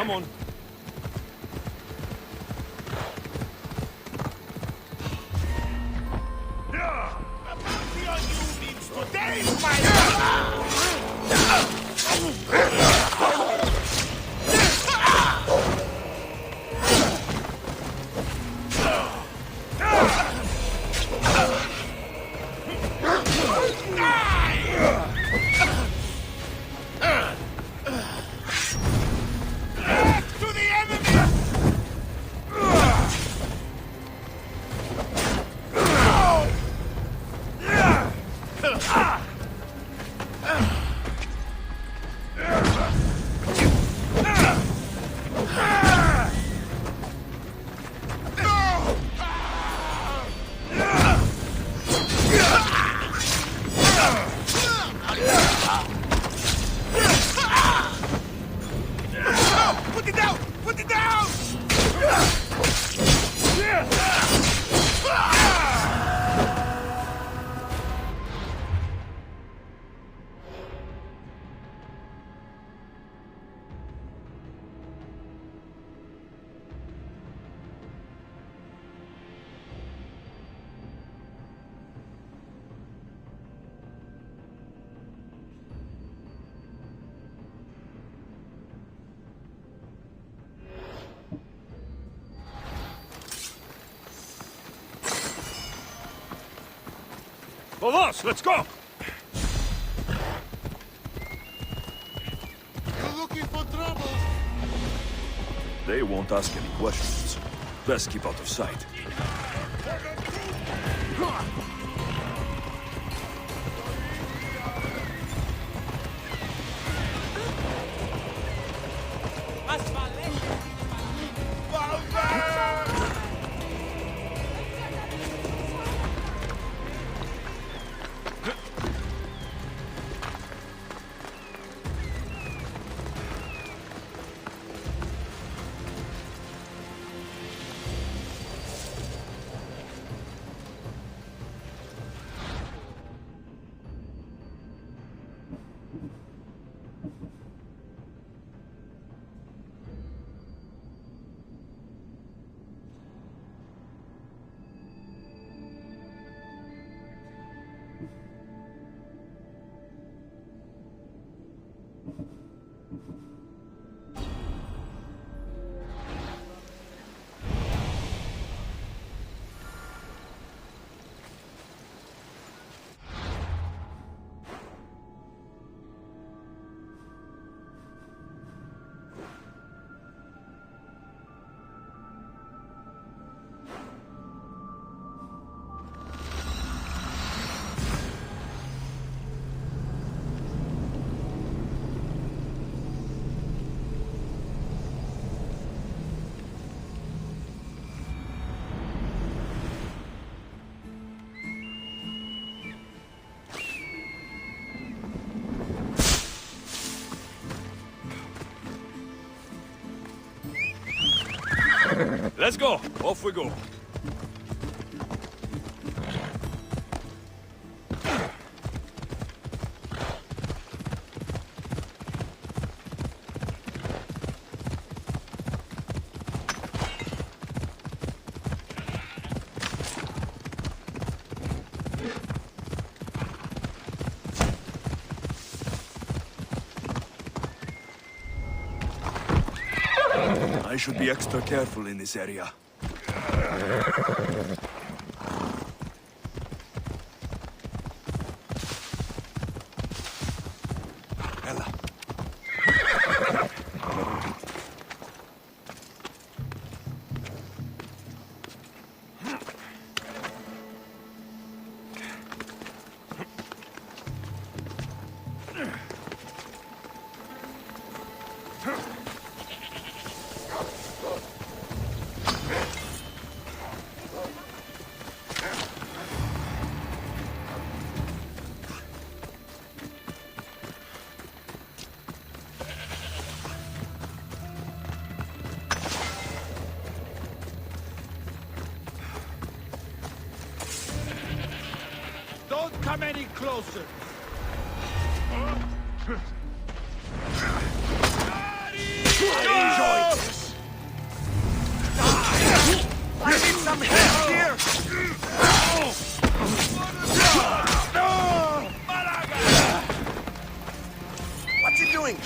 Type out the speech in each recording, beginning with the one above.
Come on. Vamos, let's go! You're looking for trouble? They won't ask any questions. Best keep out of sight. Let's go. Off we go. I should be extra careful in this area. Ella. Don't come any closer. Enjoy! some help here! What's he doing?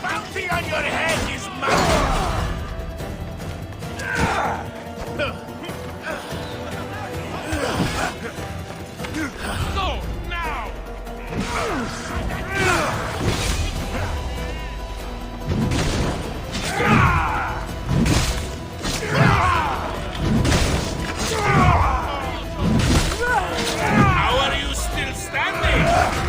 Bounty on your head is mine! Go, now! How are you still standing?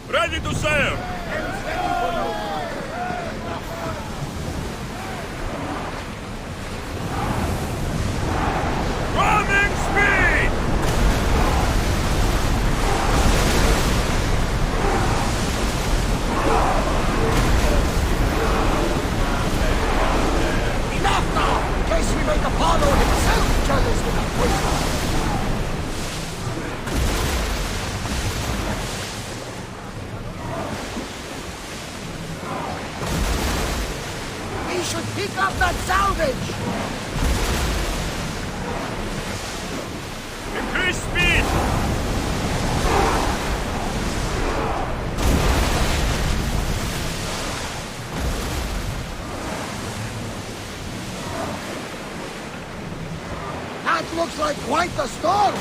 Ready to sail! Running speed! Enough now! In case we make Apollo himself jealous with our wisdom. We should pick up that salvage! Increase speed! That looks like quite the storm!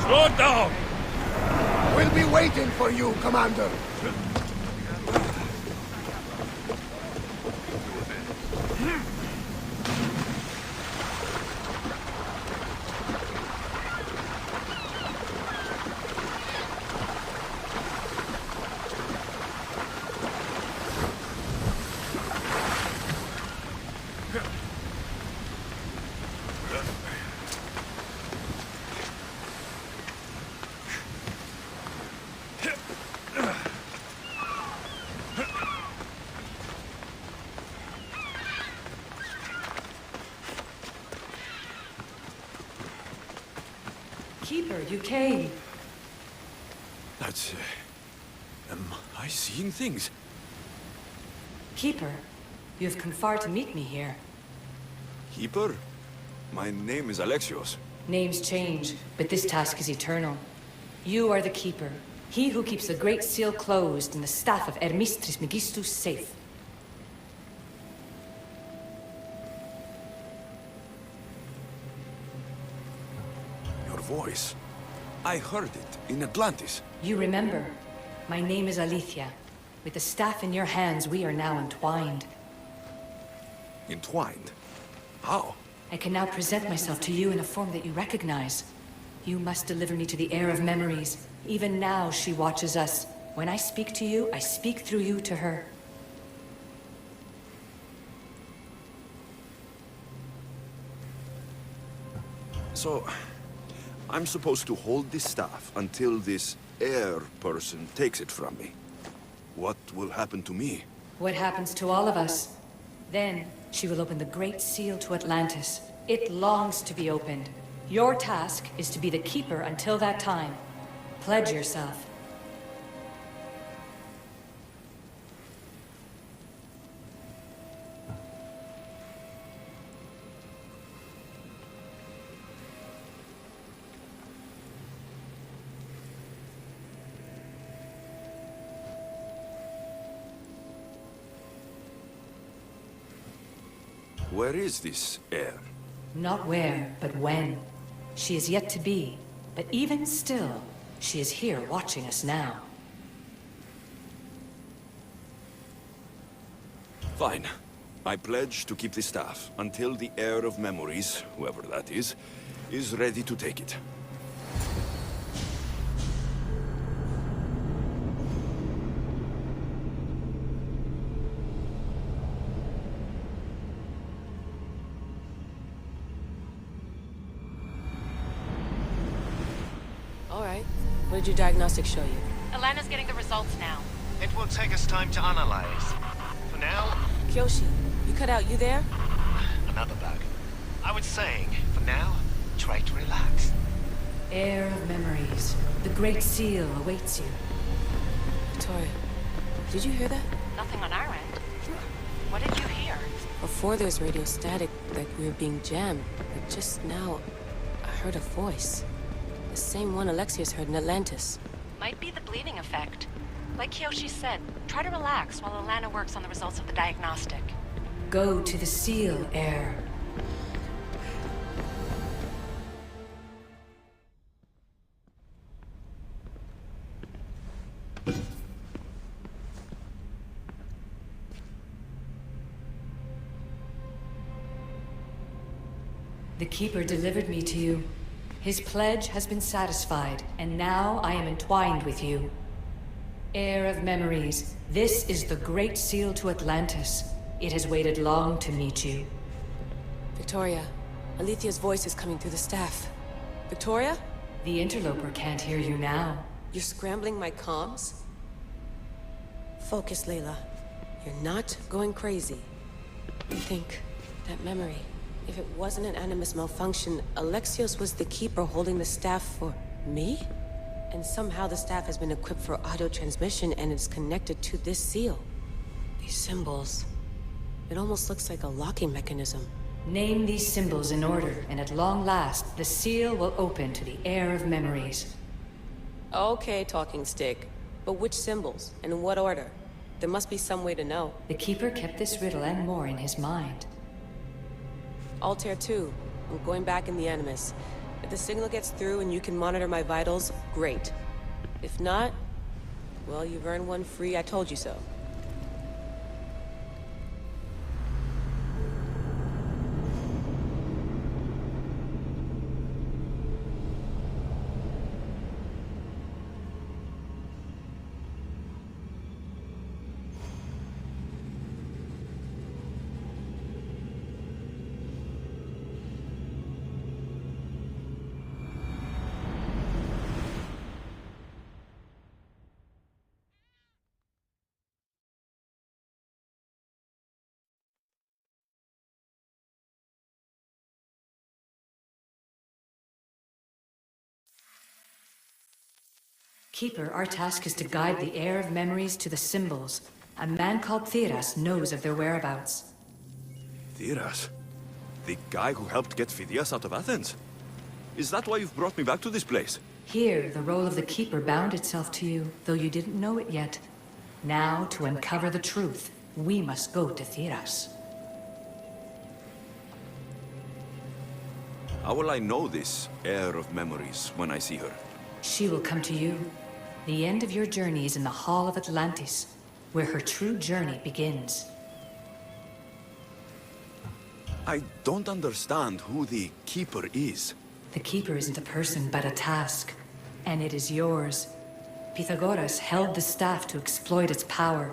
Slow down! We'll be waiting for you, Commander. Keeper, you came. That's... am I seeing things? Keeper, you have come far to meet me here. Keeper? My name is Alexios. Names change, but this task is eternal. You are the Keeper, he who keeps the Great Seal closed and the staff of Hermes Trismegistus safe. Your voice. I heard it in Atlantis. You remember. My name is Alethea. With the staff in your hands, we are now entwined. Entwined? How? I can now present myself to you in a form that you recognize. You must deliver me to the heir of memories. Even now, she watches us. When I speak to you, I speak through you to her. So, I'm supposed to hold this staff until this heir person takes it from me. What will happen to me? What happens to all of us? Then, she will open the Great Seal to Atlantis. It longs to be opened. Your task is to be the Keeper until that time. Pledge yourself. Where is this heir? Not where, but when. She is yet to be, but even still, she is here watching us now. Fine. I pledge to keep the staff until the heir of memories, whoever that is ready to take it. What did your diagnostics show you? Alana's getting the results now. It will take us time to analyze. For now, Kyoshi, you cut out, you there? another bug. I was saying, for now, try to relax. Heir of memories. The Great Seal awaits you. Victoria, did you hear that? Nothing on our end. What did you hear? Before there was radio static, like we were being jammed. But just now, I heard a voice. The same one Alexius heard in Atlantis. Might be the bleeding effect. Like Kyoshi said, try to relax while Alana works on the results of the diagnostic. Go to the seal, heir. The Keeper delivered me to you. His pledge has been satisfied, and now I am entwined with you. Heir of memories, this is the Great Seal to Atlantis. It has waited long to meet you. Victoria, Alethia's voice is coming through the staff. Victoria? The interloper can't hear you now. You're scrambling my comms? Focus, Layla. You're not going crazy. Think, that memory. If it wasn't an Animus malfunction, Alexios was the Keeper holding the staff for me? And somehow the staff has been equipped for auto-transmission and it's connected to this seal. These symbols... It almost looks like a locking mechanism. Name these symbols in order, and at long last, the seal will open to the Heir of memories. Okay, talking stick. But which symbols? And in what order? There must be some way to know. The Keeper kept this riddle and more in his mind. Altair 2. I'm going back in the Animus. If the signal gets through and you can monitor my vitals, great. If not, well, you've earned one free I told you so. Keeper, our task is to guide the Heir of memories to the symbols. A man called Theras knows of their whereabouts. Theras? The guy who helped get Phidias out of Athens? Is that why you've brought me back to this place? Here, the role of the Keeper bound itself to you, though you didn't know it yet. Now, to uncover the truth, we must go to Theras. How will I know this heir of memories when I see her? She will come to you. The end of your journey is in the Hall of Atlantis, where her true journey begins. I don't understand who the Keeper is. The Keeper isn't a person, but a task. And it is yours. Pythagoras held the staff to exploit its power.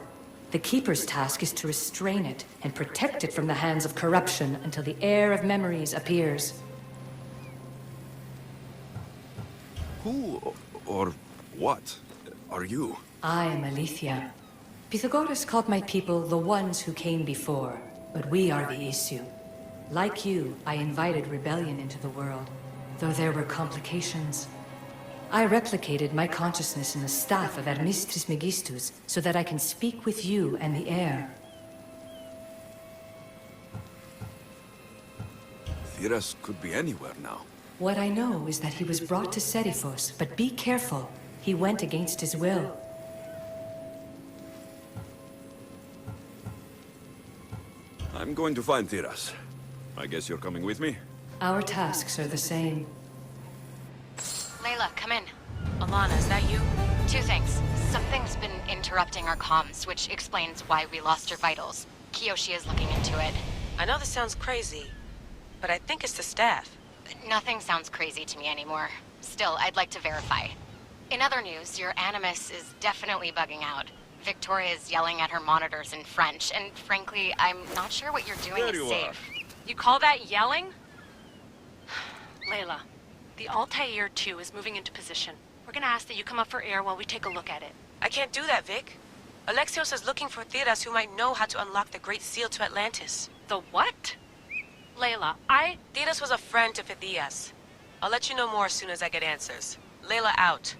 The Keeper's task is to restrain it and protect it from the hands of corruption until the Heir of memories appears. Who or what are you? I am Alethea. Pythagoras called my people the ones who came before, but we are the issue. Like you, I invited rebellion into the world, though there were complications. I replicated my consciousness in the staff of Hermes Trismegistus so that I can speak with you and the air. Thiras could be anywhere now. What I know is that he was brought to Serifos, but be careful. He went against his will. I'm going to find Thiras. I guess you're coming with me? Our tasks are the same. Layla, come in. Alana, is that you? Two things. Something's been interrupting our comms, which explains why we lost your vitals. Kiyoshi is looking into it. I know this sounds crazy, but I think it's the staff. Nothing sounds crazy to me anymore. Still, I'd like to verify. In other news, your Animus is definitely bugging out. Victoria's yelling at her monitors in French, and frankly, I'm not sure what you're doing There is you safe. You call that yelling? Layla, the Altair 2 is moving into position. We're gonna ask that you come up for air while we take a look at it. I can't do that, Vic. Alexios is looking for Thiras who might know how to unlock the Great Seal to Atlantis. The what? Layla, Thiras was a friend to Phidias. I'll let you know more as soon as I get answers. Layla out.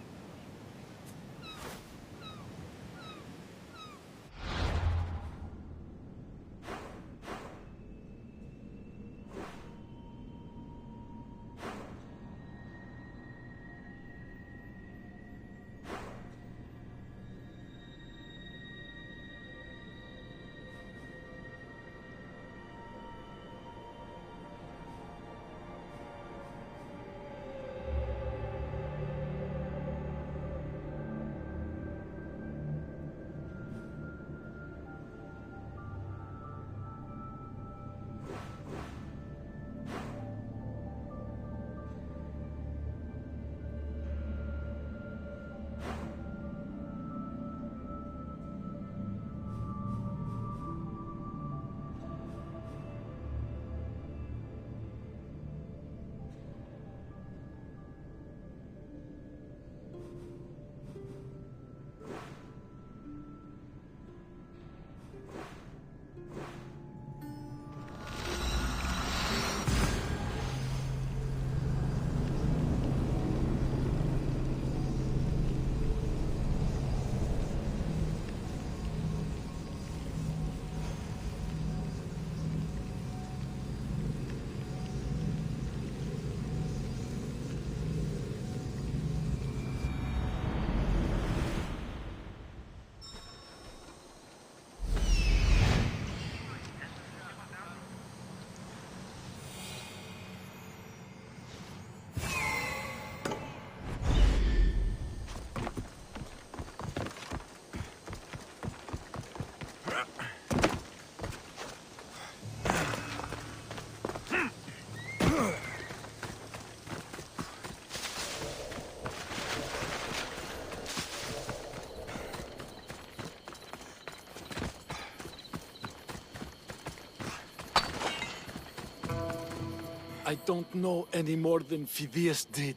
I don't know any more than Phidias did.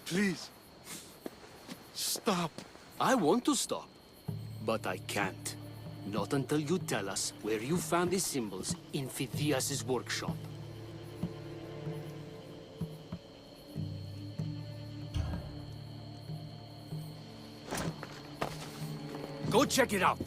Please, stop. I want to stop, but I can't. Not until you tell us where you found these symbols in Phidias' workshop. Go check it out!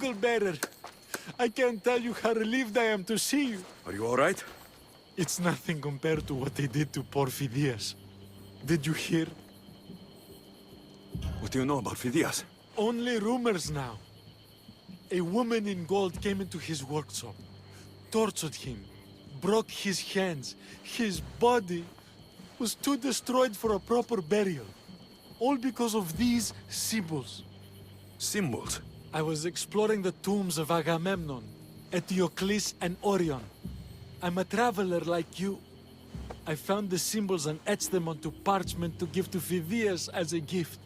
Eagle Bearer, I can't tell you how relieved I am to see you. Are you all right? It's nothing compared to what they did to poor Phidias. Did you hear? What do you know about Phidias? Only rumors now. A woman in gold came into his workshop, tortured him, broke his hands. His body was too destroyed for a proper burial. All because of these symbols. Symbols? I was exploring the tombs of Agamemnon, Eteocles, and Orion. I'm a traveler like you. I found the symbols and etched them onto parchment to give to Phidias as a gift.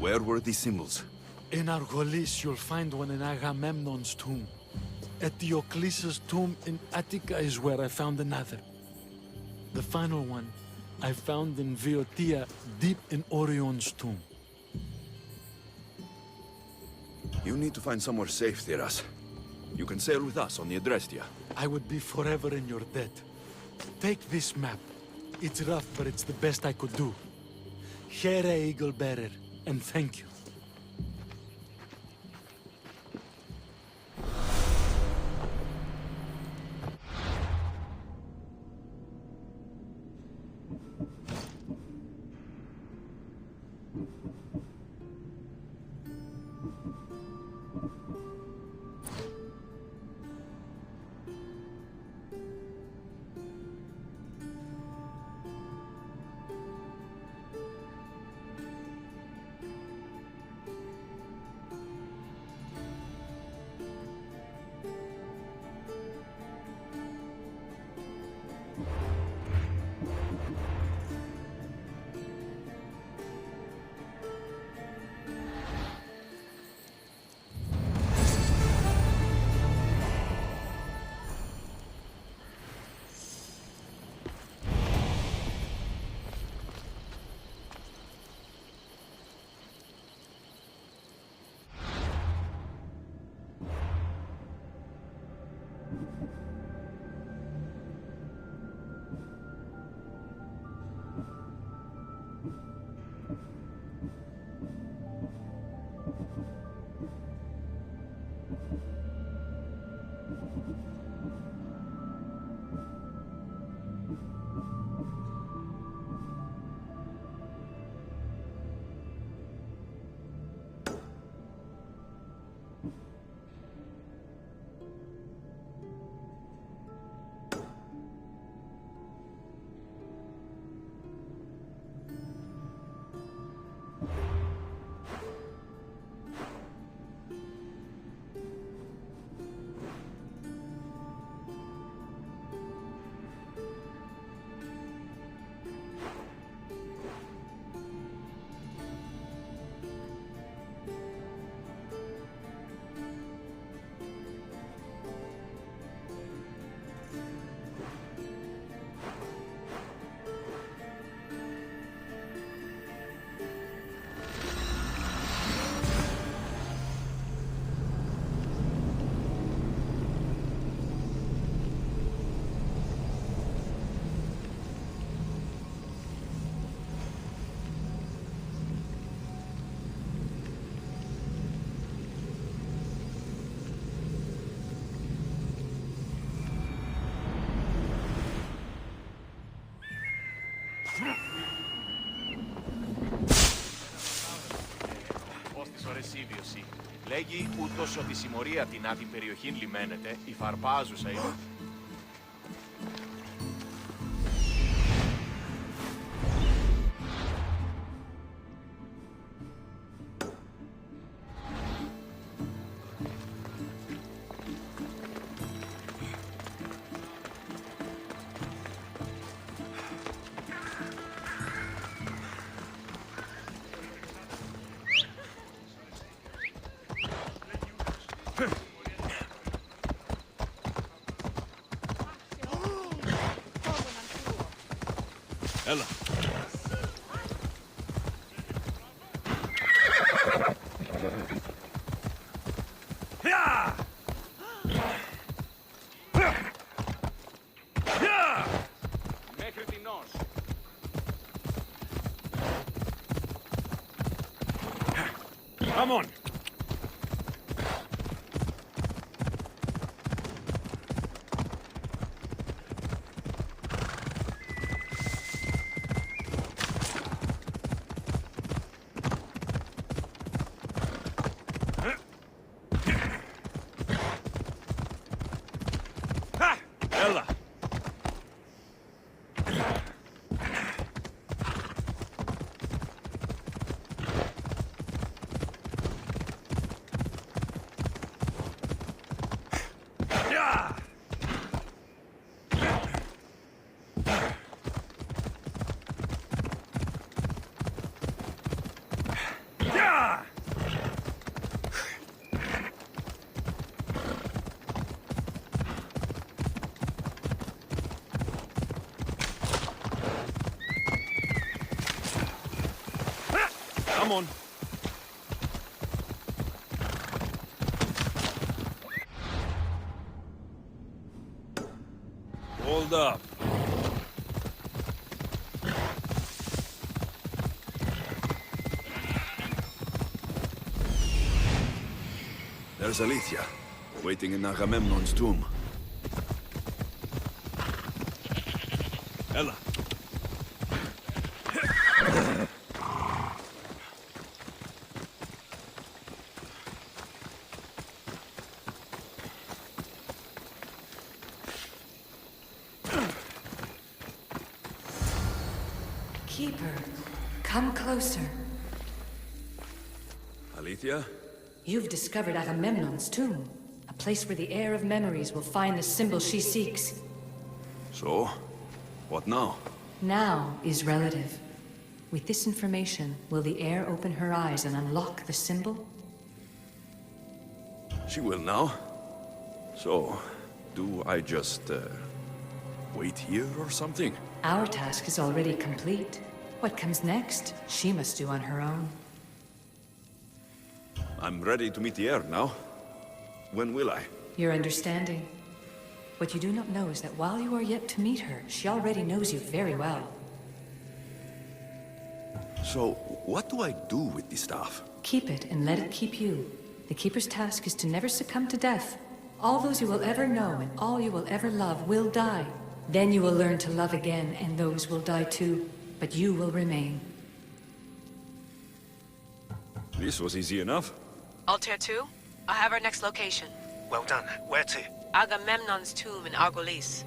Where were these symbols? In Argolis, you'll find one in Agamemnon's tomb. At Diocles's tomb in Attica is where I found another. The final one I found in Viotia, deep in Orion's tomb. You need to find somewhere safe, Theras. You can sail with us on the Adrestia. I would be forever in your debt. Take this map. It's rough, but it's the best I could do. Here, Eagle Bearer, and thank you. Σύβιωση. Λέγει ούτως ότι η συμμορία την άδη περιοχήν λιμένεται, η φαρπάζουσα είναι. Έλα. Μέχρι την νος. Come on. Έλα. Come on. Hold up. There's Alethea, waiting in Agamemnon's tomb. Ella. Keeper, come closer. Alethea? You've discovered Agamemnon's tomb, a place where the heir of memories will find the symbol she seeks. So? What now? Now is relative. With this information, will the heir open her eyes and unlock the symbol? She will now. So, do I just, wait here or something? Our task is already complete. What comes next, she must do on her own. I'm ready to meet the heir now. When will I? Your understanding. What you do not know is that while you are yet to meet her, she already knows you very well. So, what do I do with the staff? Keep it and let it keep you. The Keeper's task is to never succumb to death. All those you will ever know and all you will ever love will die. Then you will learn to love again, and those will die too. But you will remain. This was easy enough. Altair 2, I have our next location. Well done. Where to? Agamemnon's tomb in Argolis.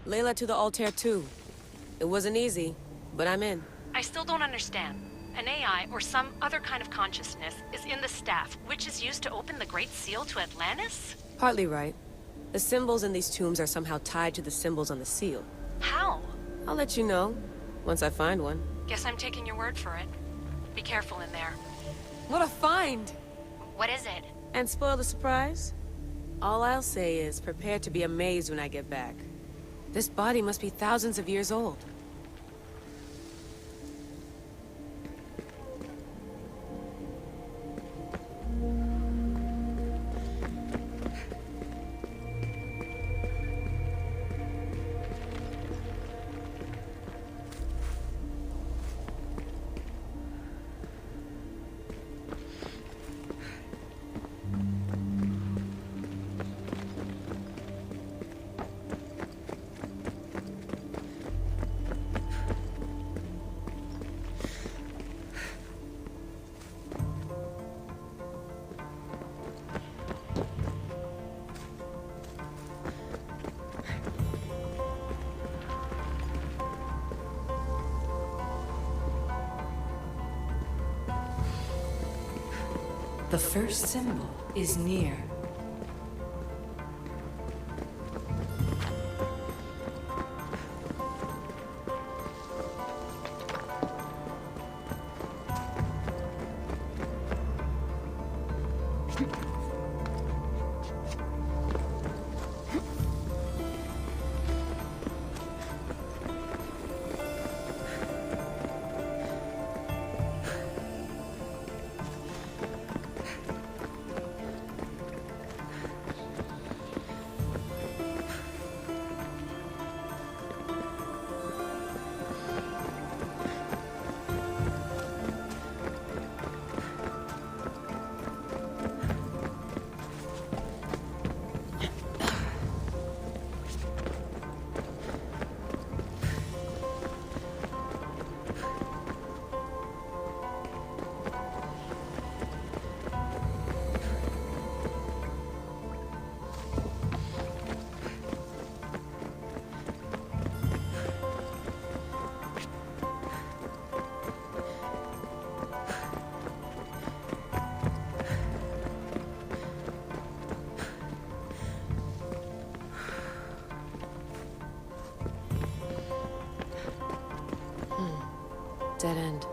Layla to the Altair 2. It wasn't easy, but I'm in. I still don't understand. An AI, or some other kind of consciousness, is in the staff, which is used to open the Great Seal to Atlantis? Partly right. The symbols in these tombs are somehow tied to the symbols on the seal. How? I'll let you know, once I find one. Guess I'm taking your word for it. Be careful in there. What a find! What is it? And spoil the surprise? All I'll say is, prepare to be amazed when I get back. This body must be thousands of years old. The first symbol is near. Dead end.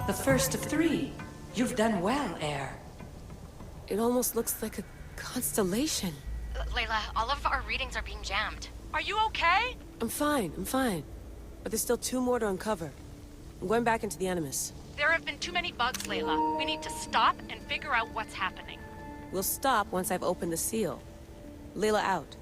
The first of 3. You've done well, heir. It almost looks like a constellation. Layla, all of our readings are being jammed. Are you okay? I'm fine. But there's still 2 more to uncover. I'm going back into the Animus. There have been too many bugs, Layla. We need to stop and figure out what's happening. We'll stop once I've opened the seal. Layla out.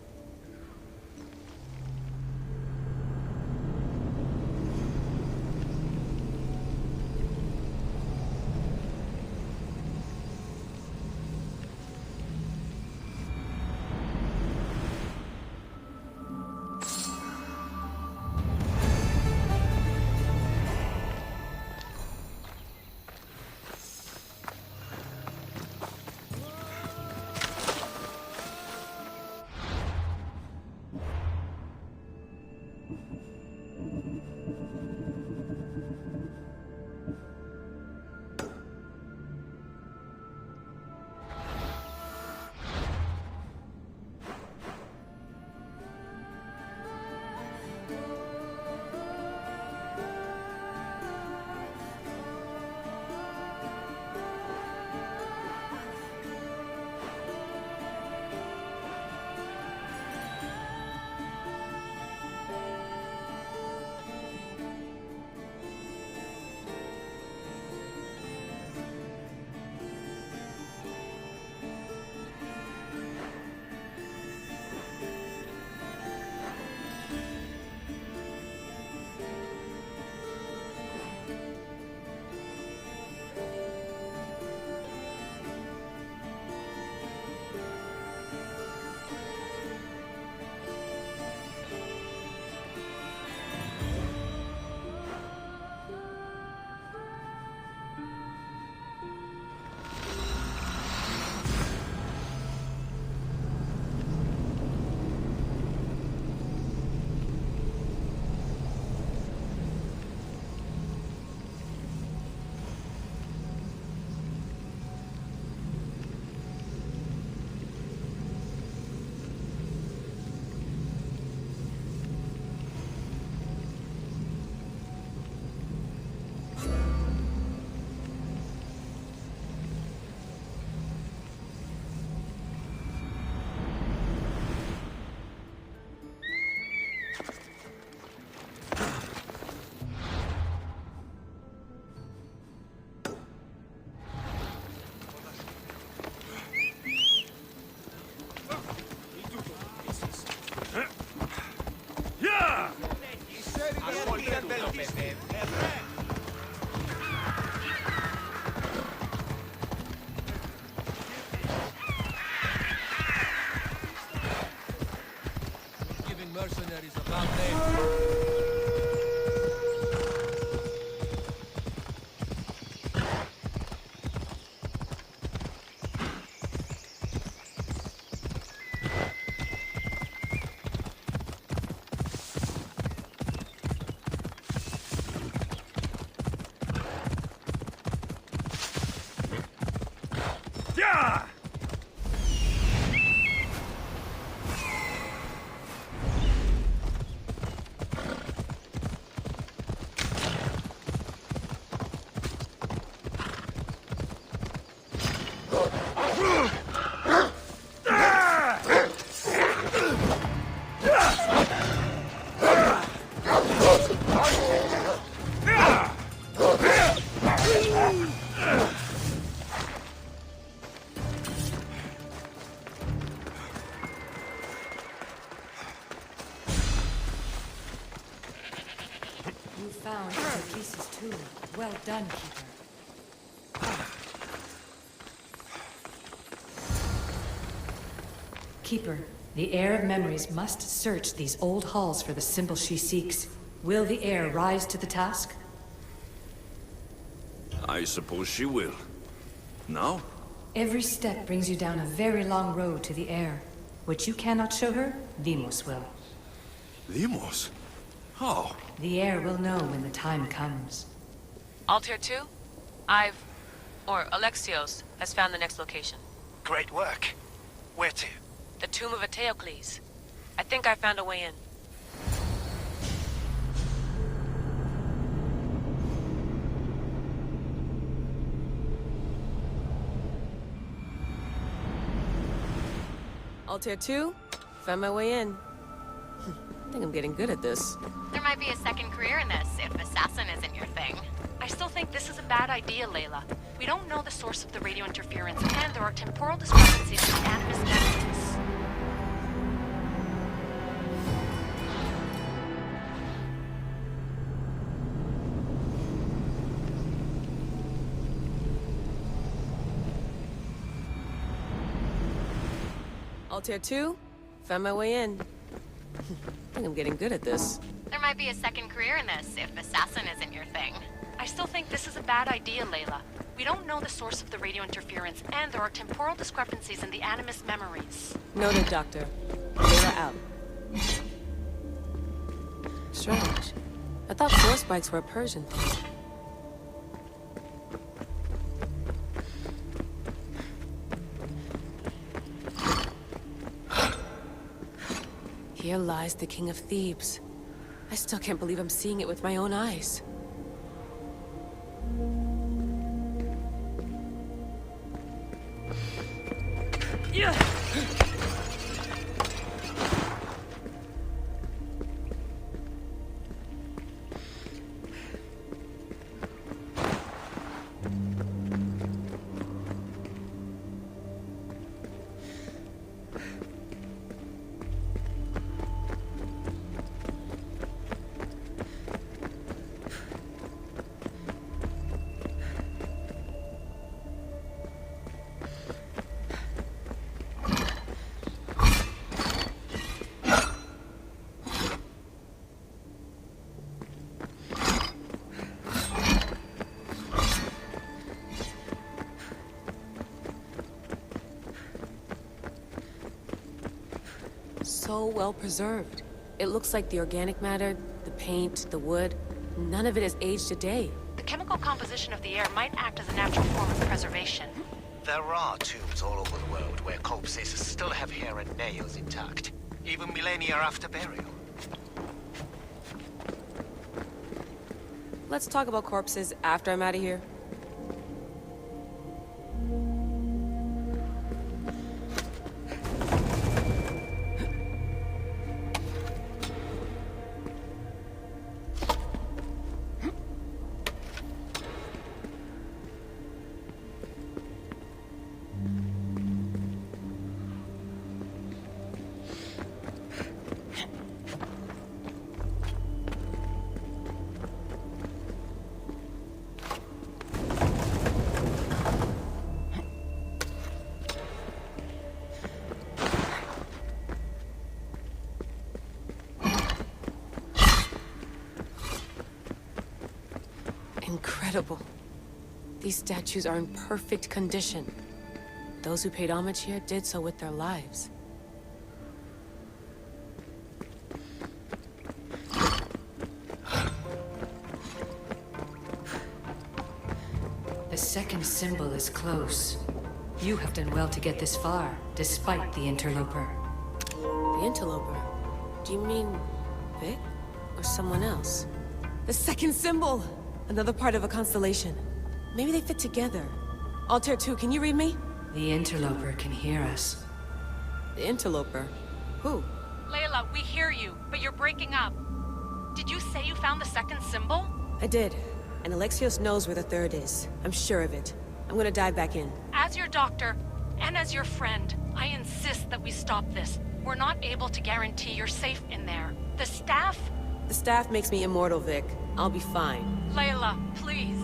Mercenaries about them. You found Zephyr's tomb. Well done, Keeper. Keeper, the heir of memories must search these old halls for the symbol she seeks. Will the heir rise to the task? I suppose she will. Now? Every step brings you down a very long road to the heir. What you cannot show her, Deimos will. Deimos? How? The heir will know when the time comes. Altair 2? Alexios has found the next location. Great work. Where to? The tomb of Eteocles. I think I found a way in. Altair 2, found my way in. I think I'm getting good at this. There might be a second career in this if assassin isn't your thing. I still think this is a bad idea, Layla. We don't know the source of the radio interference, and there are temporal discrepancies in the Animus memories. Altair 2, found my way in. I think I'm getting good at this. There might be a second career in this if assassin isn't your thing. I still think this is a bad idea, Layla. We don't know the source of the radio interference, and there are temporal discrepancies in the Animus memories. Noted, Doctor. Layla out. Strange. I thought force spikes were a Persian thing. Here lies the King of Thebes. I still can't believe I'm seeing it with my own eyes. So well preserved. It looks like the organic matter, the paint, the wood, none of it has aged a day. The chemical composition of the air might act as a natural form of preservation. There are tombs all over the world where corpses still have hair and nails intact, even millennia after burial. Let's talk about corpses after I'm out of here. Incredible. These statues are in perfect condition. Those who paid homage here did so with their lives. The second symbol is close. You have done well to get this far, despite the interloper. The interloper? Do you mean Vic? Or someone else? The second symbol! Another part of a constellation. Maybe they fit together. Altair 2, can you read me? The interloper can hear us. The interloper? Who? Layla, we hear you, but you're breaking up. Did you say you found the second symbol? I did. And Alexios knows where the third is. I'm sure of it. I'm gonna dive back in. As your doctor, and as your friend, I insist that we stop this. We're not able to guarantee you're safe in there. The staff? The staff makes me immortal, Vic. I'll be fine. Layla, please.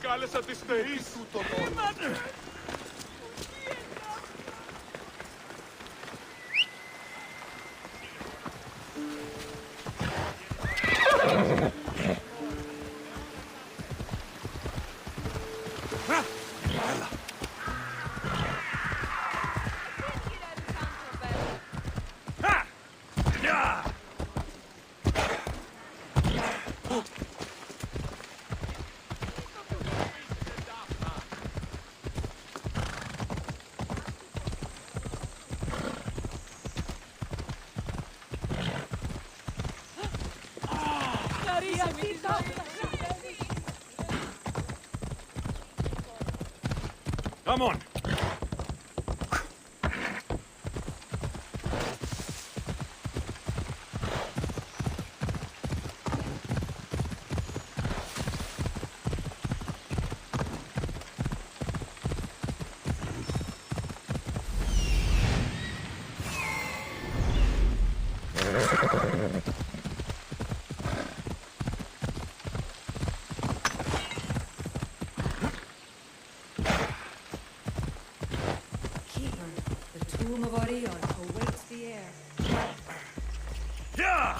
Κάλεσα τις θεείς. Come on. Tomb of Orion awaits the heir. Yeah!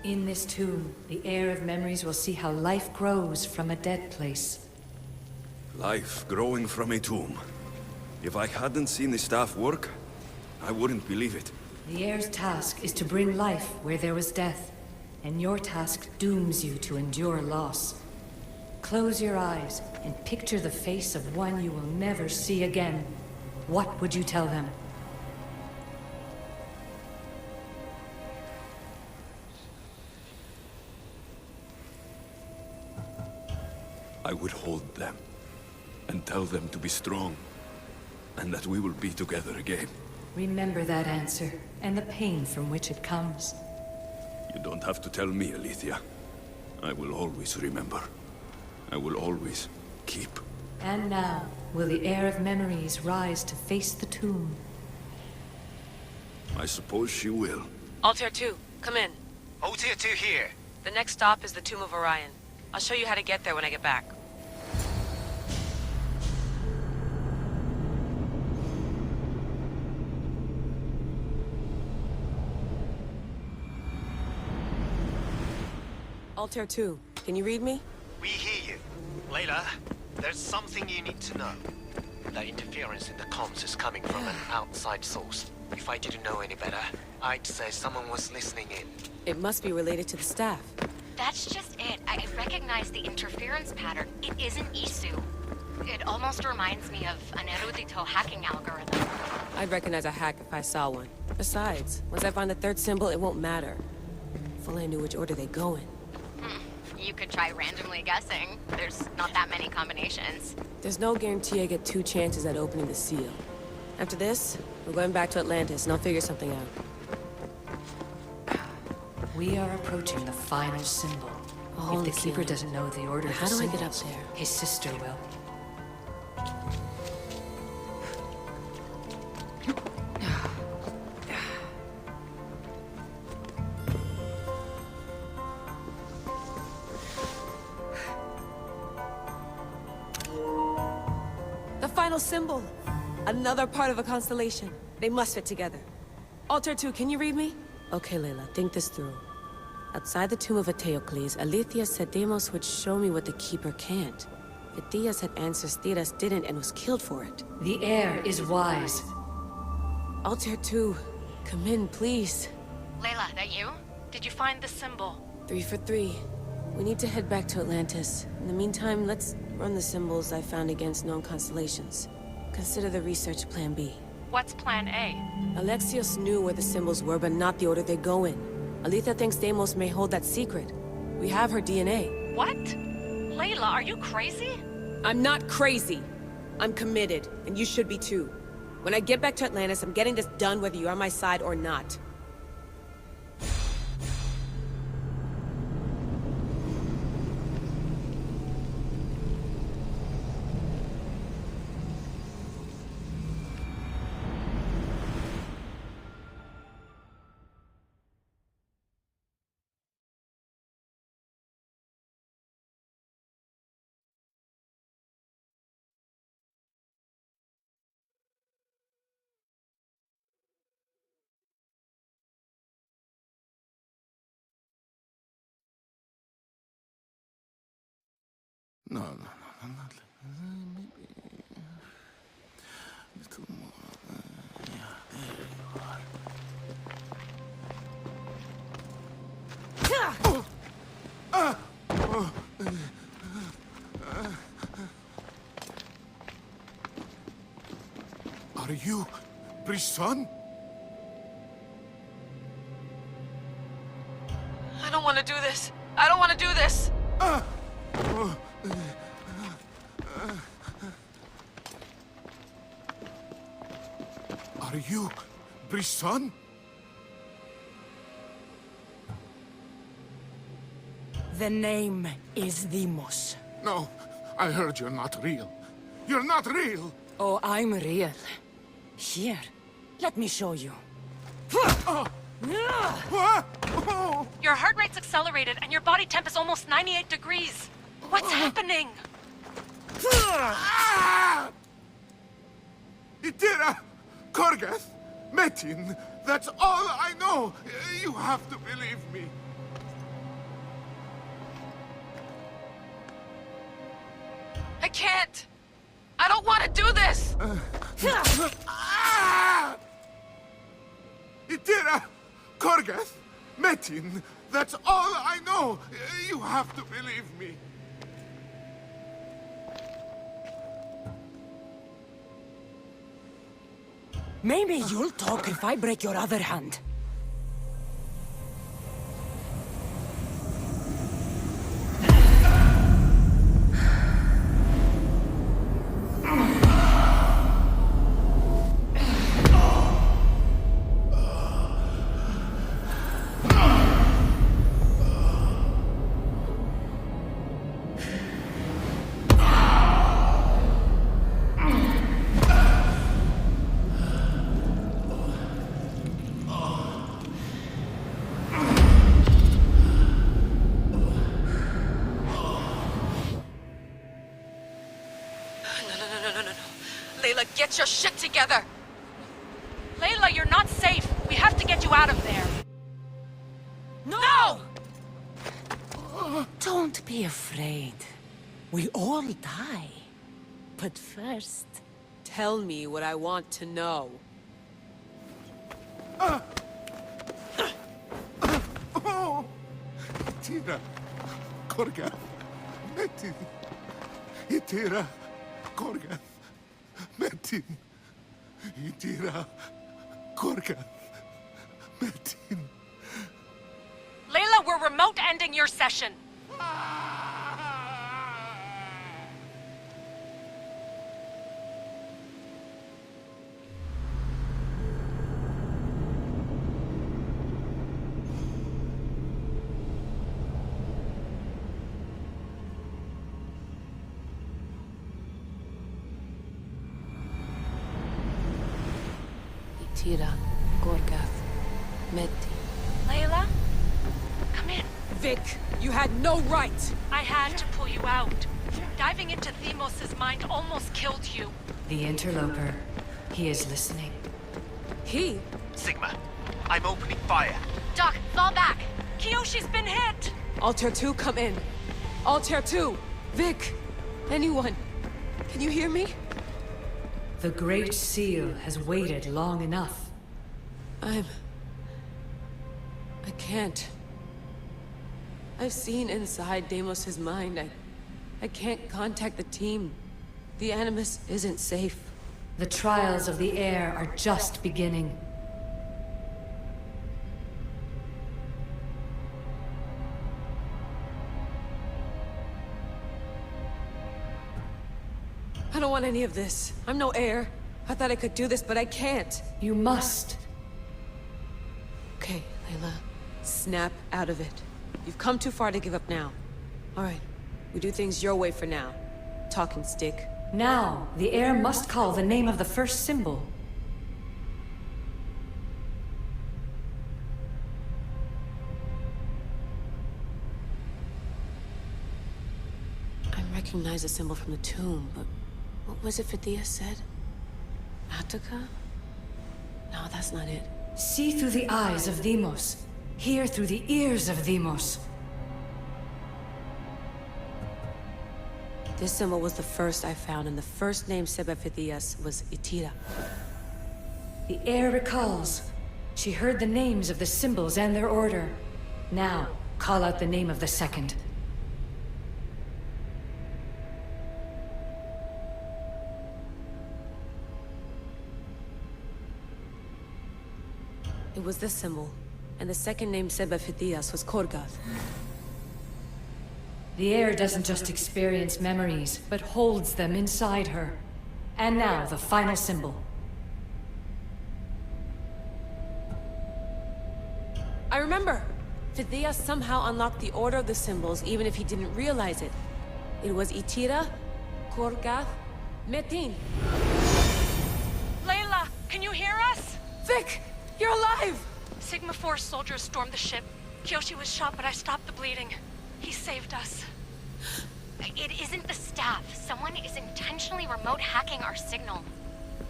In this tomb, the heir of memories will see how life grows from a dead place. Life growing from a tomb. If I hadn't seen the staff work, I wouldn't believe it. The heir's task is to bring life where there was death, and your task dooms you to endure loss. Close your eyes and picture the face of one you will never see again. What would you tell them? I would hold them and tell them to be strong, and that we will be together again. Remember that answer, and the pain from which it comes. You don't have to tell me, Alethea. I will always remember. I will always keep. And now, will the heir of memories rise to face the tomb? I suppose she will. Altair 2, come in. Altair 2 here. The next stop is the Tomb of Orion. I'll show you how to get there when I get back. Altair 2, can you read me? We hear you. Layla, there's something you need to know. The interference in the comms is coming from an outside source. If I didn't know any better, I'd say someone was listening in. It must be related to the staff. That's just it. I recognize the interference pattern. It isn't Isu. It almost reminds me of an erudito hacking algorithm. I'd recognize a hack if I saw one. Besides, once I find the third symbol, it won't matter. If only I knew which order they go in. You could try randomly guessing. There's not that many combinations. There's no guarantee I get 2 chances at opening the seal. After this, we're going back to Atlantis, and I'll figure something out. We are approaching the final symbol. Oh, If the Keeper seal. doesn't know the order of How the do I get up symbols, there? his sister will. The final symbol! Another part of a constellation. They must fit together. Altair 2, can you read me? Okay, Layla, think this through. Outside the tomb of Eteocles, Alethea said Deimos would show me what the Keeper can't. Phidias had answers Theras didn't and was killed for it. The heir is wise. Altair 2, come in, please. Layla, that you? Did you find the symbol? 3 for 3. We need to head back to Atlantis. In the meantime, let's run the symbols I found against known constellations. Consider the research plan B. What's plan A? Alexios knew where the symbols were, but not the order they go in. Aletha thinks Deimos may hold that secret. We have her DNA. What? Layla, are you crazy? I'm not crazy. I'm committed, and you should be too. When I get back to Atlantis, I'm getting this done whether you're on my side or not. No, not maybe a little more. Yeah, there you are. Are you Brisson? I don't want to do this. I don't want to do this. Are you Brisson? The name is Deimos. No, I heard you're not real. You're not real! Oh, I'm real. Here, let me show you. Your heart rate's accelerated and your body temp is almost 98 degrees. What's happening? Itira! Korgath! Metin! That's all I know! You have to believe me. I can't. I don't want to do this. Itira! Korgath! Metin! That's all I know! You have to believe me. Maybe you'll talk if I break your other hand. Layla, get your shit together! Layla, you're not safe. We have to get you out of there. No! Don't be afraid. We all die. But first... Tell me what I want to know. Itira! Korgath! Metin! Itira! Korgath! Metin! Itira! Korgath! Metin! Layla, we're remote ending your session. Itira, Korgath, Metin. Layla, come in. Vic, you had no right! I had to pull you out. Diving into Deimos' mind almost killed you. The interloper. He is listening. He? Sigma, I'm opening fire. Doc, fall back. Kiyoshi's been hit. Altair 2, come in. Altair 2! Vic! Anyone! Can you hear me? The Great Seal has waited long enough. I can't. I've seen inside Deimos' mind. I can't contact the team. The Animus isn't safe. The trials of the air are just beginning. I don't want any of this. I'm no heir. I thought I could do this, but I can't. You must. Okay, Layla. Snap out of it. You've come too far to give up now. All right. We do things your way for now. Talking stick. Now, the heir must call the name of the first symbol. I recognize the symbol from the tomb, but what was it Fithia said? Attica? No, that's not it. See through the eyes of Deimos. Hear through the ears of Deimos. This symbol was the first I found, and the first name Sebefithias was Itira. The heir recalls. She heard the names of the symbols and their order. Now, call out the name of the second. It was this symbol, and the second name Sebefithias was Korgath. The heir doesn't just experience memories, but holds them inside her. And now, the final symbol. I remember! Phidias somehow unlocked the order of the symbols, even if he didn't realize it. It was Itira, Korgath, Metin. Layla, can you hear us? Vic! You're alive! Sigma 4 soldiers stormed the ship. Kyoshi was shot, but I stopped the bleeding. He saved us. It isn't the staff. Someone is intentionally remote hacking our signal.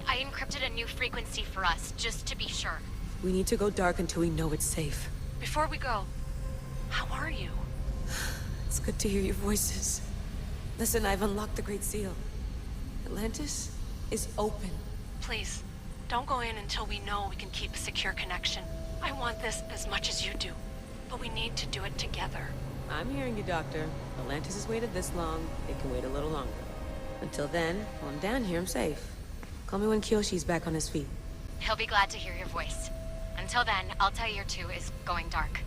I encrypted a new frequency for us, just to be sure. We need to go dark until we know it's safe. Before we go, how are you? It's good to hear your voices. Listen, I've unlocked the Great Seal. Atlantis is open. Please, don't go in until we know we can keep a secure connection. I want this as much as you do, but we need to do it together. I'm hearing you, Doctor. Atlantis has waited this long. It can wait a little longer. Until then, while I'm down here, I'm safe. Call me when Kyoshi's back on his feet. He'll be glad to hear your voice. Until then, Altair 2 is going dark.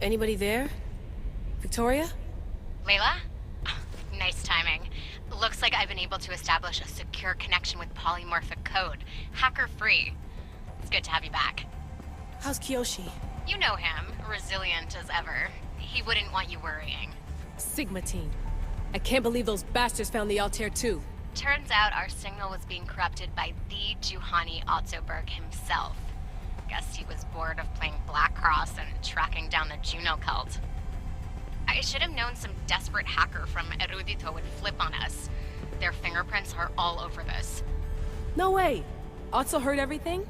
Anybody there? Victoria? Layla? Nice timing. Looks like I've been able to establish a secure connection with polymorphic code. Hacker-free. It's good to have you back. How's Kyoshi? You know him. Resilient as ever. He wouldn't want you worrying. Sigma team. I can't believe those bastards found the Altair 2. Turns out our signal was being corrupted by the Juhani Otzoberg himself. Guess he was bored of playing Black Cross and tracking down the Juno cult. I should have known some desperate hacker from Erudito would flip on us. Their fingerprints are all over this. No way! Otso heard everything?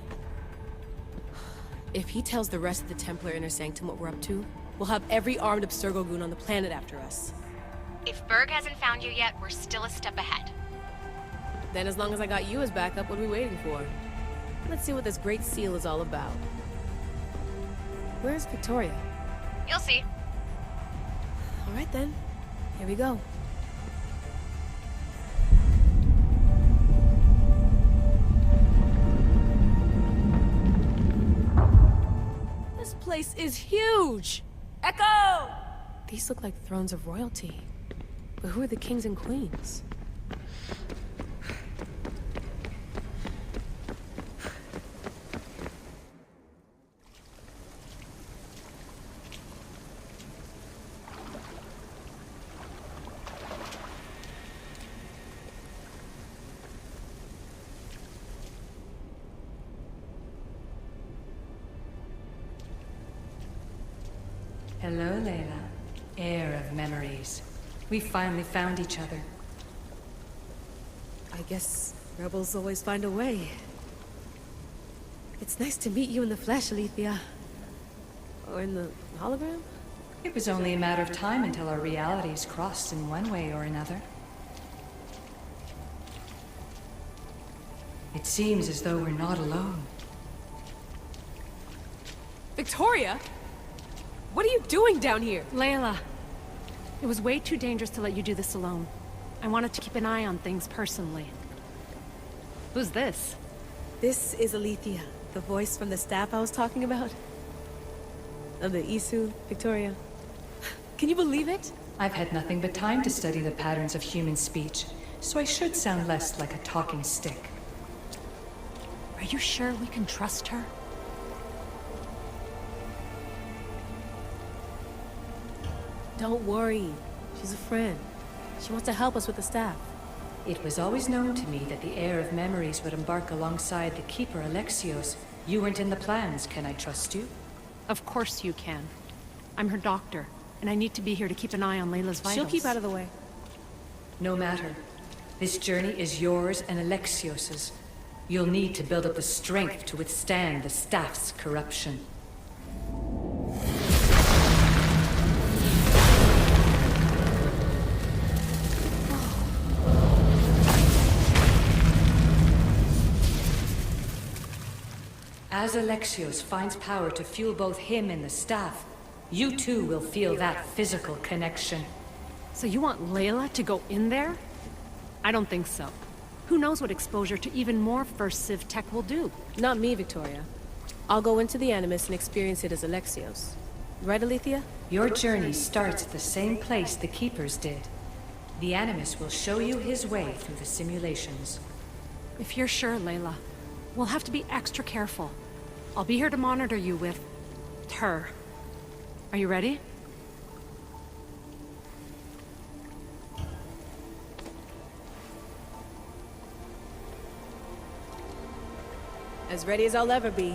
If he tells the rest of the Templar Inner Sanctum what we're up to, we'll have every armed Abstergo goon on the planet after us. If Berg hasn't found you yet, we're still a step ahead. Then as long as I got you as backup, what are we waiting for? Let's see what this Great Seal is all about. Where's Victoria? You'll see. All right then. Here we go. This place is huge! Echo! These look like thrones of royalty. But who are the kings and queens? Hello, Layla. Heir of memories. We finally found each other. I guess rebels always find a way. It's nice to meet you in the flesh, Alethea. Or in the hologram? It was only a matter of time until our realities crossed in one way or another. It seems as though we're not alone. Victoria? What are you doing down here? Layla, it was way too dangerous to let you do this alone. I wanted to keep an eye on things personally. Who's this? This is Alethea, the voice from the staff I was talking about. Of the Isu, Victoria. Can you believe it? I've had nothing but time to study the patterns of human speech, so I should sound less like a talking stick. Are you sure we can trust her? Don't worry. She's a friend. She wants to help us with the staff. It was always known to me that the heir of memories would embark alongside the Keeper Alexios. You weren't in the plans, can I trust you? Of course you can. I'm her doctor, and I need to be here to keep an eye on Layla's vitals. She'll keep out of the way. No matter. This journey is yours and Alexios's. You'll need to build up the strength to withstand the staff's corruption. As Alexios finds power to fuel both him and the staff, you too will feel that physical connection. So you want Layla to go in there? I don't think so. Who knows what exposure to even more First Civ tech will do? Not me, Victoria. I'll go into the Animus and experience it as Alexios. Right, Alethea? Your journey starts at the same place the Keepers did. The Animus will show you his way through the simulations. If you're sure, Layla, we'll have to be extra careful. I'll be here to monitor you with her. Are you ready? As ready as I'll ever be.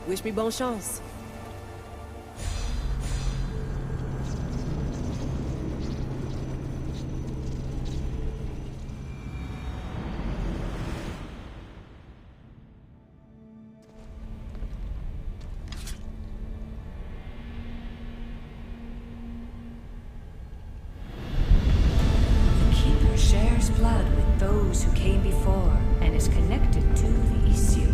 Wish me bonne chance. The Keeper shares blood with those who came before and is connected to the issue.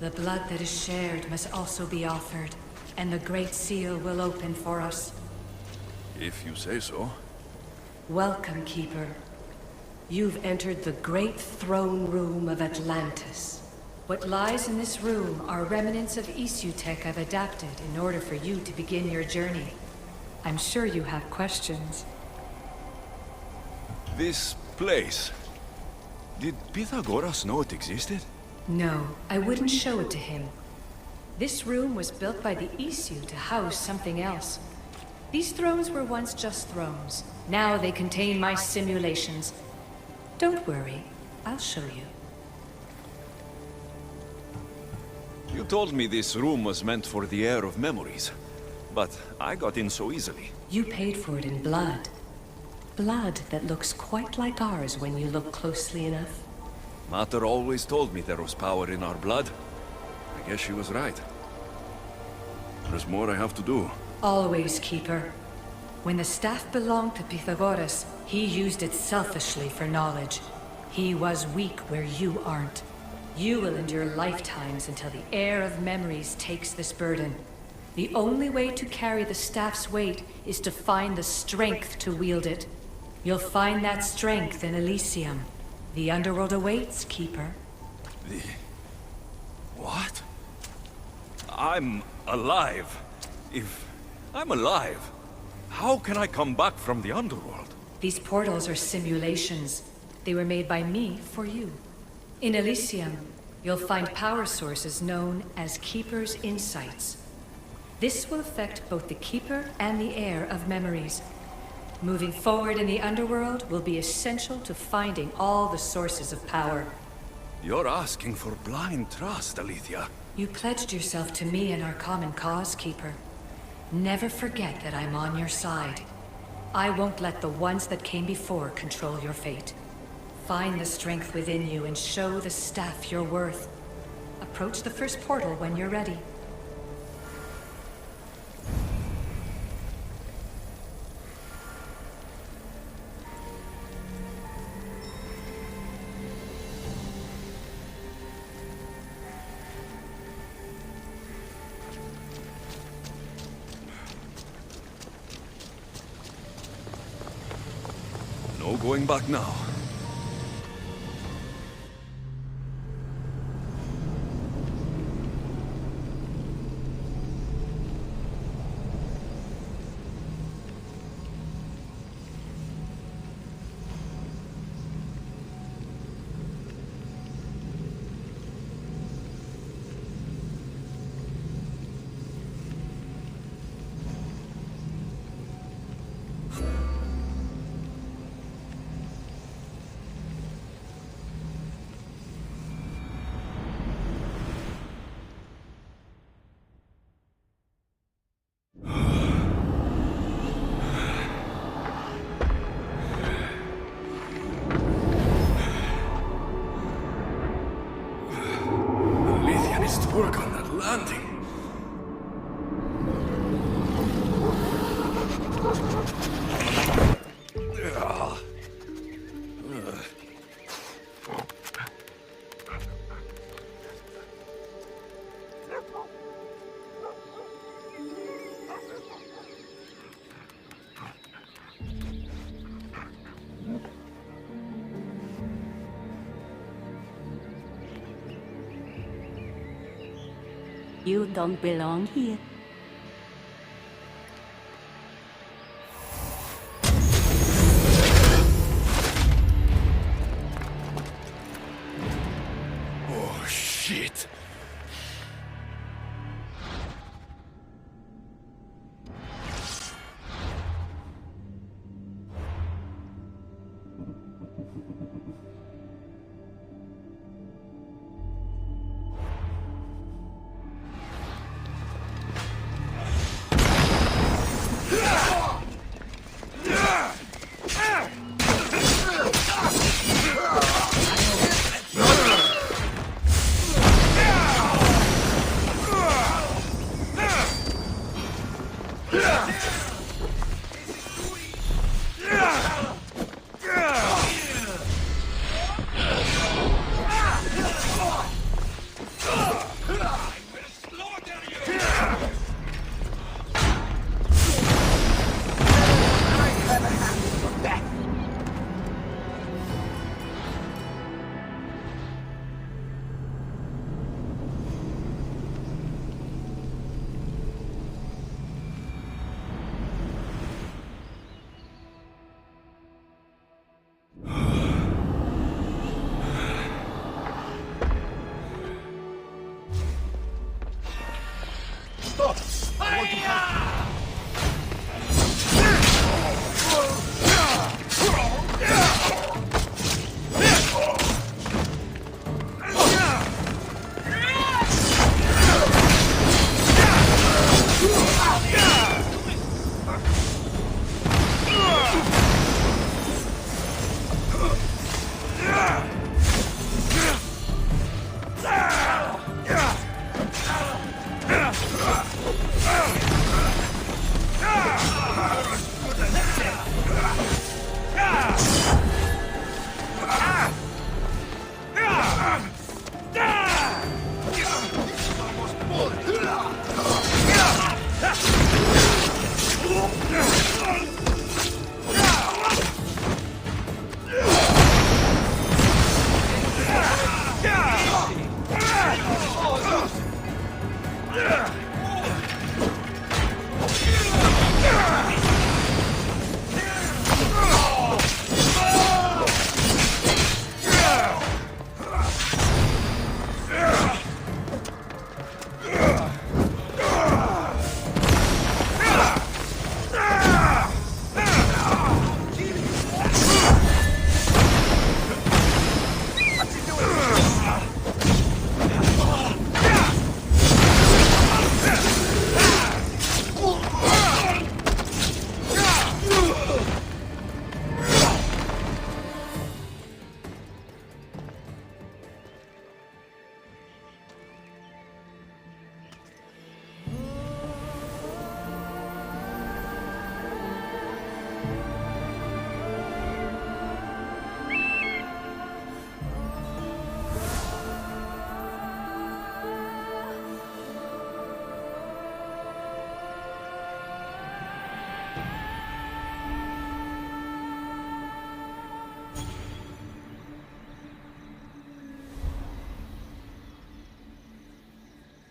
The blood that is shared must also be offered, and the Great Seal will open for us. If you say so. Welcome, Keeper. You've entered the great throne room of Atlantis. What lies in this room are remnants of Issue tech I've adapted in order for you to begin your journey. I'm sure you have questions. This place. Did Pythagoras know it existed? No, I wouldn't show it to him. This room was built by the Issue to house something else. These thrones were once just thrones. Now they contain my simulations. Don't worry, I'll show you. You told me this room was meant for the heir of memories, but I got in so easily. You paid for it in blood. Blood that looks quite like ours when you look closely enough. Mater always told me there was power in our blood. I guess she was right. There's more I have to do. Always, Keeper. When the staff belonged to Pythagoras, he used it selfishly for knowledge. He was weak where you aren't. You will endure lifetimes until the heir of memories takes this burden. The only way to carry the staff's weight is to find the strength to wield it. You'll find that strength in Elysium. The underworld awaits, Keeper. What? I'm alive. If I'm alive, how can I come back from the underworld? These portals are simulations. They were made by me for you. In Elysium, you'll find power sources known as Keeper's Insights. This will affect both the Keeper and the heir of memories. Moving forward in the underworld will be essential to finding all the sources of power. You're asking for blind trust, Alethea. You pledged yourself to me and our common cause, Keeper. Never forget that I'm on your side. I won't let the ones that came before control your fate. Find the strength within you and show the staff your worth. Approach the first portal when you're ready. No going back now. Nice work on that landing. You don't belong here. Oh, shit.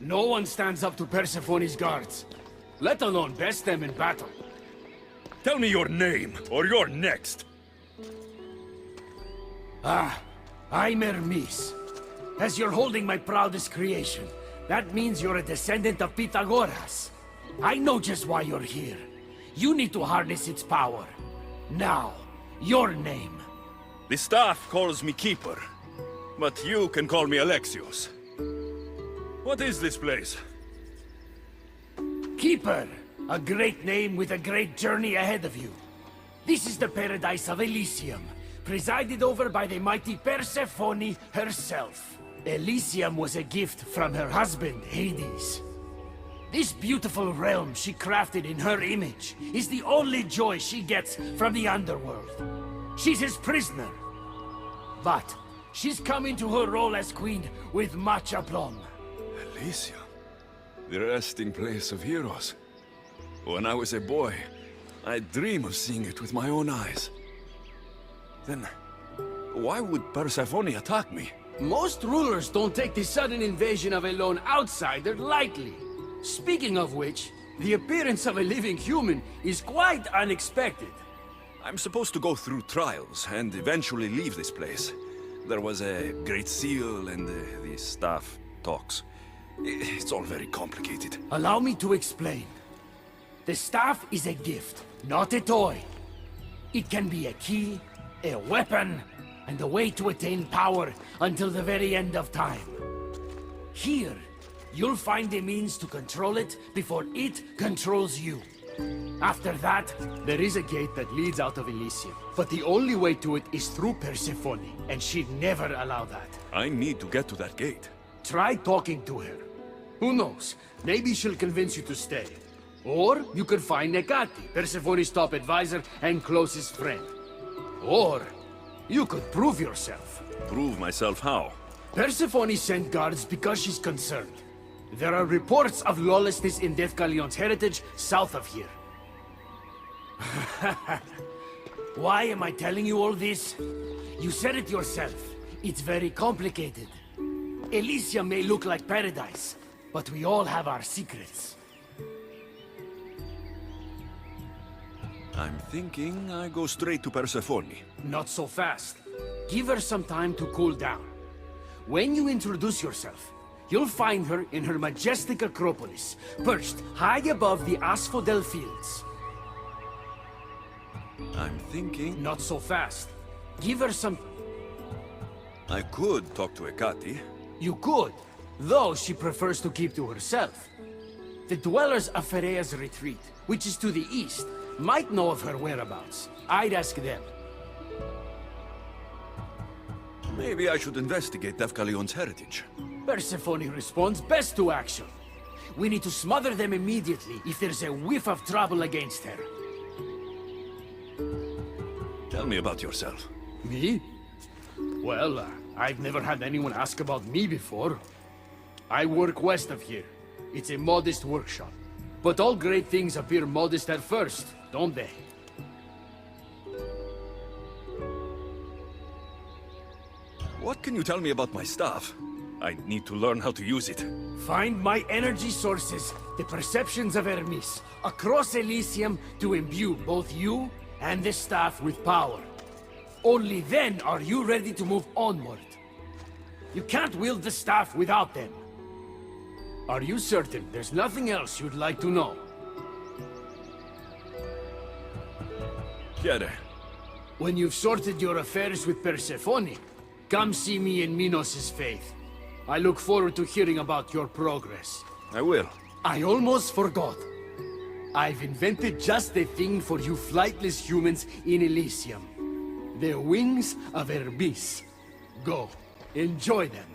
No one stands up to Persephone's guards, let alone best them in battle. Tell me your name, or you're next. I'm Hermes. As you're holding my proudest creation, that means you're a descendant of Pythagoras. I know just why you're here. You need to harness its power. Now, your name. The staff calls me Keeper, but you can call me Alexios. What is this place? Keeper, a great name with a great journey ahead of you. This is the paradise of Elysium, presided over by the mighty Persephone herself. Elysium was a gift from her husband, Hades. This beautiful realm she crafted in her image is the only joy she gets from the underworld. She's his prisoner. But she's come into her role as queen with much aplomb. Elysium, the resting place of heroes. When I was a boy, I'd dream of seeing it with my own eyes. Then, why would Persephone attack me? Most rulers don't take the sudden invasion of a lone outsider lightly. Speaking of which, the appearance of a living human is quite unexpected. I'm supposed to go through trials and eventually leave this place. There was a great seal and the staff talks. It's all very complicated. Allow me to explain. The staff is a gift, not a toy. It can be a key, a weapon, and a way to attain power until the very end of time. Here, you'll find a means to control it before it controls you. After that, there is a gate that leads out of Elysium. But the only way to it is through Persephone, and she'd never allow that. I need to get to that gate. Try talking to her. Who knows? Maybe she'll convince you to stay. Or you could find Nekati, Persephone's top advisor and closest friend. Or you could prove yourself. Prove myself how? Persephone sent guards because she's concerned. There are reports of lawlessness in Deathcalion's heritage south of here. Why am I telling you all this? You said it yourself. It's very complicated. Elysium may look like paradise, but we all have our secrets. I'm thinking I go straight to Persephone. Not so fast. Give her some time to cool down. When you introduce yourself, you'll find her in her majestic Acropolis, perched high above the asphodel fields. I'm thinking... Not so fast. Give her some... I could talk to Ekati. You could, though she prefers to keep to herself. The dwellers of Pherea's retreat, which is to the east, might know of her whereabouts. I'd ask them. Maybe I should investigate Deathcalion's heritage. Persephone responds best to action. We need to smother them immediately if there's a whiff of trouble against her. Tell me about yourself. Me? Well, I've never had anyone ask about me before. I work west of here. It's a modest workshop. But all great things appear modest at first, don't they? What can you tell me about my staff? I need to learn how to use it. Find my energy sources, the perceptions of Hermes, across Elysium to imbue both you and the staff with power. Only then are you ready to move onward. You can't wield the staff without them. Are you certain there's nothing else you'd like to know? Chiede. When you've sorted your affairs with Persephone, come see me in Minos' faith. I look forward to hearing about your progress. I will. I almost forgot. I've invented just the thing for you flightless humans in Elysium. The wings of Hermes. Go, enjoy them.